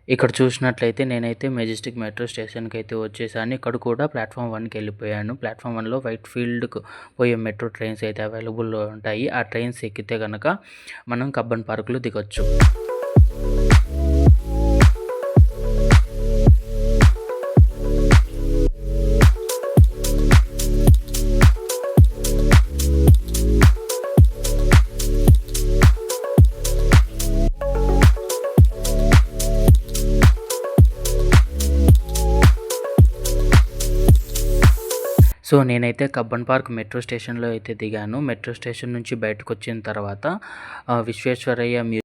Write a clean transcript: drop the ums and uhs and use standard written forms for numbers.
ఇక్కడ చూసినట్లయితే నేనైతే మెజెస్టిక్ మెట్రో స్టేషన్‌కి అయితే వచ్చేసాను. ఇక్కడ కూడా ప్లాట్‌ఫామ్ 1కి వెళ్ళిపోయాను. ప్లాట్‌ఫామ్ 1లో వైట్ ఫీల్డ్‌కు పోయే మెట్రో ట్రైన్స్ అయితే అవైలబుల్‌లో ఉంటాయి. ఆ ట్రైన్స్ ఎక్కితే గనక మనం కబ్బన్ పార్క్‌లో దిగొచ్చు. సో, నేనైతే కబ్బన్ పార్క్ మెట్రో స్టేషన్‌లో అయితే దిగాను. మెట్రో స్టేషన్ నుంచి బయటకొచ్చిన తర్వాత విశ్వేశ్వరయ్య